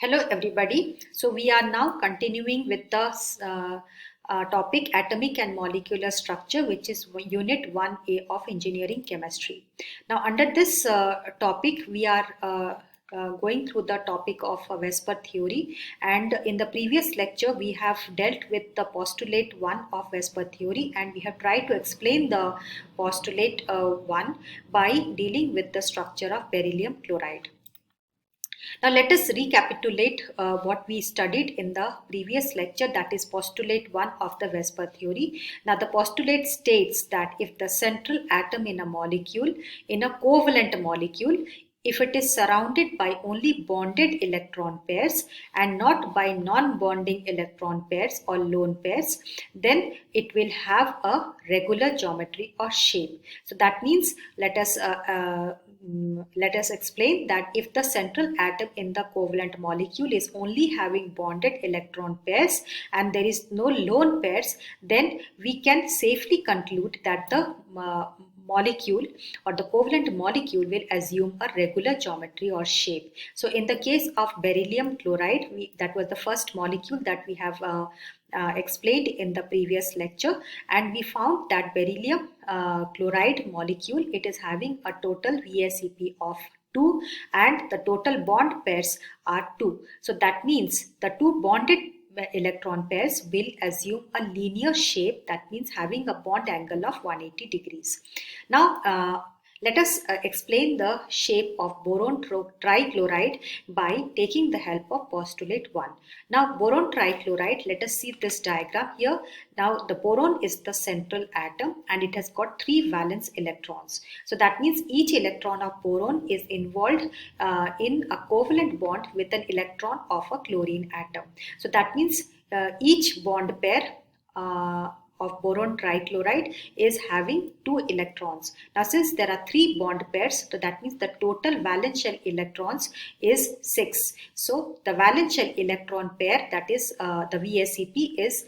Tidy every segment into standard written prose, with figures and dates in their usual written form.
Hello, everybody. So, we are now continuing with the topic Atomic and Molecular Structure, which is Unit 1A of Engineering Chemistry. Now, under this topic, we are going through the topic of Vesper theory. And in the previous lecture, we have dealt with the postulate 1 of Vesper theory, and we have tried to explain the postulate 1 by dealing with the structure of beryllium chloride. Now let us recapitulate what we studied in the previous lecture, that is postulate 1 of the Vesper theory. Now the postulate states that if the central atom in a molecule, in a covalent molecule, if it is surrounded by only bonded electron pairs and not by non-bonding electron pairs or lone pairs, then it will have a regular geometry or shape. So that means let us explain that if the central atom in the covalent molecule is only having bonded electron pairs and there is no lone pairs, then we can safely conclude that the molecule or the covalent molecule will assume a regular geometry or shape. So in the case of beryllium chloride, that was the first molecule that we have explained in the previous lecture, and we found that beryllium chloride molecule, it is having a total VSEP of 2 and the total bond pairs are 2. So that means the two bonded electron pairs will assume a linear shape, that means having a bond angle of 180 degrees. Now let us explain the shape of boron trichloride by taking the help of postulate 1. Now boron trichloride, let us see this diagram here. Now the boron is the central atom and it has got 3 valence electrons. So that means each electron of boron is involved in a covalent bond with an electron of a chlorine atom. So that means each bond pair of boron trichloride is having 2 electrons. Now since there are 3 bond pairs, so that means the total valence shell electrons is 6. So the valence shell electron pair, that is the VSEP is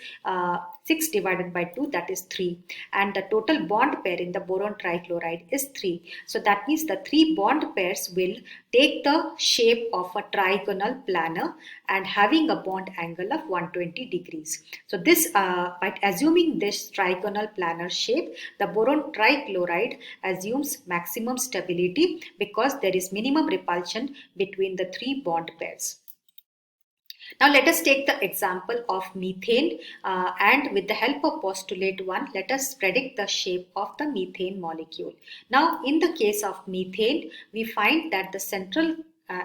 6 divided by 2, that is 3, and the total bond pair in the boron trichloride is 3. So that means the 3 bond pairs will take the shape of a trigonal planar and having a bond angle of 120 degrees. So this by assuming this trigonal planar shape, the boron trichloride assumes maximum stability because there is minimum repulsion between the 3 bond pairs. Now let us take the example of methane and with the help of postulate 1, let us predict the shape of the methane molecule. Now in the case of methane, we find that the central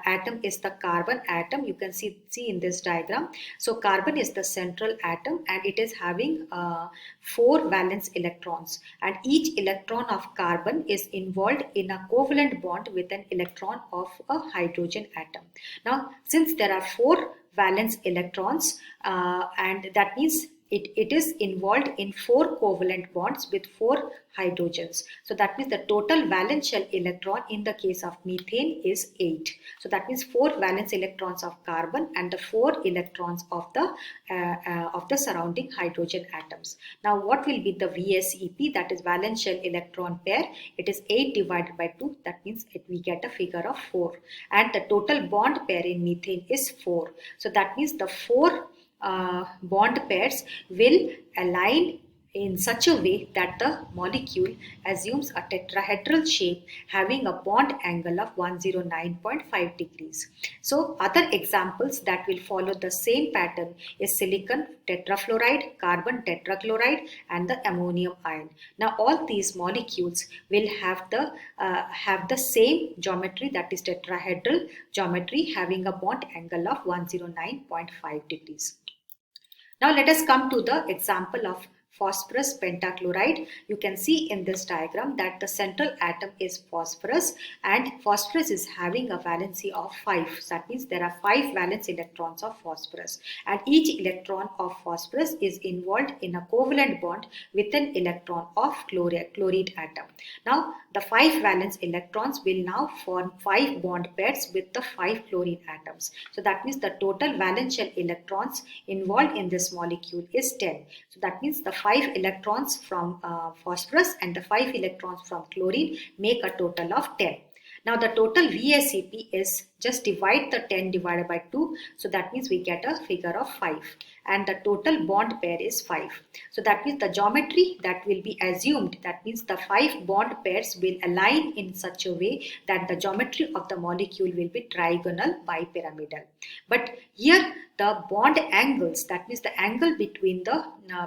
atom is the carbon atom. You can see in this diagram. So carbon is the central atom and it is having 4 valence electrons, and each electron of carbon is involved in a covalent bond with an electron of a hydrogen atom. Now since there are 4 valence electrons and that means it is involved in 4 covalent bonds with 4 hydrogens. So that means the total valence shell electron in the case of methane is 8. So that means 4 valence electrons of carbon and the 4 electrons of the surrounding hydrogen atoms. Now what will be the VSEP, that is valence shell electron pair? It is 8 divided by 2, that means we get a figure of 4, and the total bond pair in methane is 4. So that means the 4 bond pairs will align in such a way that the molecule assumes a tetrahedral shape having a bond angle of 109.5 degrees. So other examples that will follow the same pattern is silicon tetrafluoride, carbon tetrachloride and the ammonium ion. Now all these molecules will have the same geometry, that is tetrahedral geometry having a bond angle of 109.5 degrees. Now let us come to the example of phosphorus pentachloride. You can see in this diagram that the central atom is phosphorus and phosphorus is having a valency of 5. So that means there are 5 valence electrons of phosphorus and each electron of phosphorus is involved in a covalent bond with an electron of chloride atom. Now the 5 valence electrons will now form 5 bond pairs with the 5 chlorine atoms. So that means the total valence shell electrons involved in this molecule is 10. So that means the 5 electrons from phosphorus and the 5 electrons from chlorine make a total of 10. Now the total VSEP is, just divide the 10 divided by 2. So that means we get a figure of 5. And the total bond pair is 5. So that means the geometry that will be assumed, that means the 5 bond pairs will align in such a way that the geometry of the molecule will be trigonal bipyramidal. But here the bond angles, that means the angle between the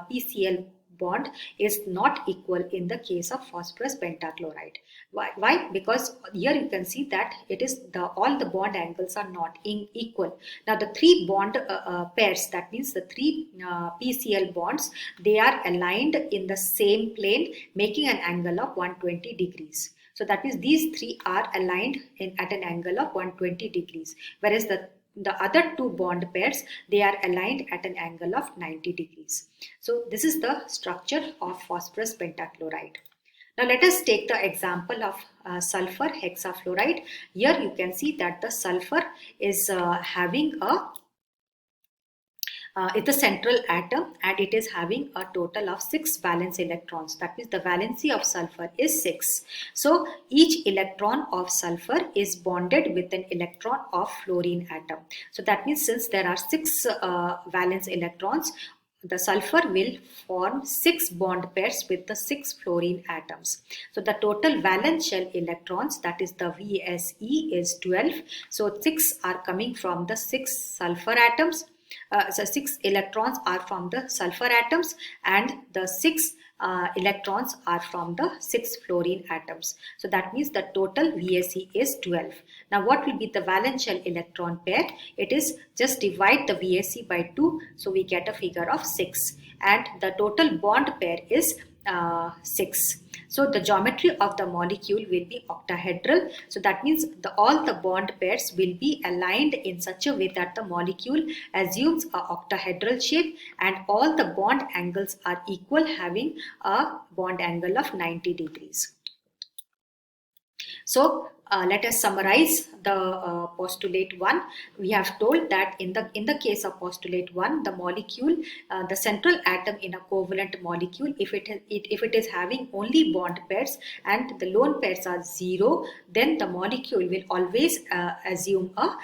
PCl bond is not equal in the case of phosphorus pentachloride. Why? Because here you can see that it is all the bond angles are not equal. Now the 3 bond pairs, that means the 3 PCl bonds, they are aligned in the same plane, making an angle of 120 degrees. So that means these 3 are aligned at an angle of 120 degrees, whereas the other 2 bond pairs, they are aligned at an angle of 90 degrees. So this is the structure of phosphorus pentachloride. Now let us take the example of sulfur hexafluoride. Here you can see that the sulfur is having it's a central atom, and it is having a total of 6 valence electrons. That means the valency of sulfur is 6. So each electron of sulfur is bonded with an electron of fluorine atom. So that means since there are 6 valence electrons, the sulfur will form 6 bond pairs with the 6 fluorine atoms. So the total valence shell electrons, that is the VSE, is 12. So 6 are coming from the 6 sulfur atoms. So 6 electrons are from the sulfur atoms, and the 6 electrons are from the 6 fluorine atoms. So that means the total VSE is 12. Now what will be the valence shell electron pair? It is, just divide the VSE by 2, so we get a figure of 6, and the total bond pair is 6. So the geometry of the molecule will be octahedral. So that means all the bond pairs will be aligned in such a way that the molecule assumes a octahedral shape, and all the bond angles are equal, having a bond angle of 90 degrees. So let us summarize the postulate 1. We have told that in the case of postulate 1, the molecule, the central atom in a covalent molecule, if it is having only bond pairs and the lone pairs are 0, then the molecule will always assume a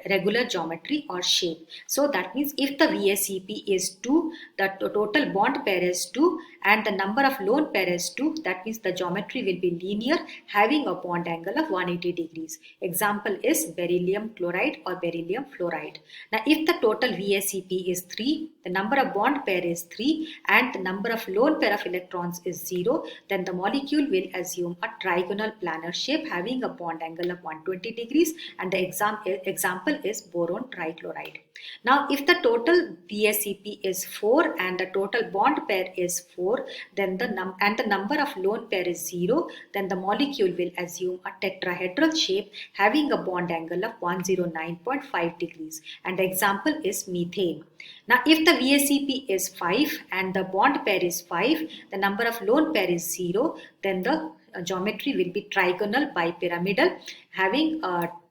regular geometry or shape. So that means if the VSEP is 2, the total bond pair is 2, and the number of lone pair is 2, that means the geometry will be linear, having a bond angle of 180 degrees. Example is beryllium chloride or beryllium fluoride. Now if the total VSEP is 3, the number of bond pair is 3, and the number of lone pair of electrons is 0, then the molecule will assume a trigonal planar shape, having a bond angle of 120 degrees, and the example is boron trichloride. Now if the total VSEP is 4 and the total bond pair is 4, then the number of lone pair is 0, then the molecule will assume a tetrahedral shape, having a bond angle of 109.5 degrees, and the example is methane. Now if the VSEP is 5 and the bond pair is 5, the number of lone pair is 0, then the geometry will be trigonal bipyramidal, having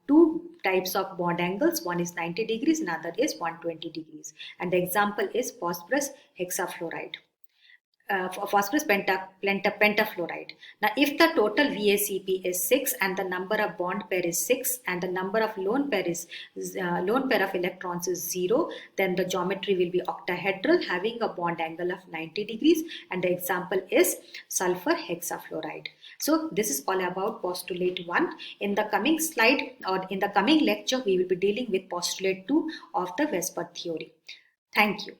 2 types of bond angles. One is 90 degrees, another is 120 degrees, and the example is phosphorus hexafluoride. Phosphorus pentafluoride. Now if the total VSEP is 6 and the number of bond pair is 6 and the number of lone pair of electrons is 0, then the geometry will be octahedral, having a bond angle of 90 degrees, and the example is sulfur hexafluoride. So this is all about postulate 1. In the coming slide or in the coming lecture, we will be dealing with postulate 2 of the Vesper theory. Thank you.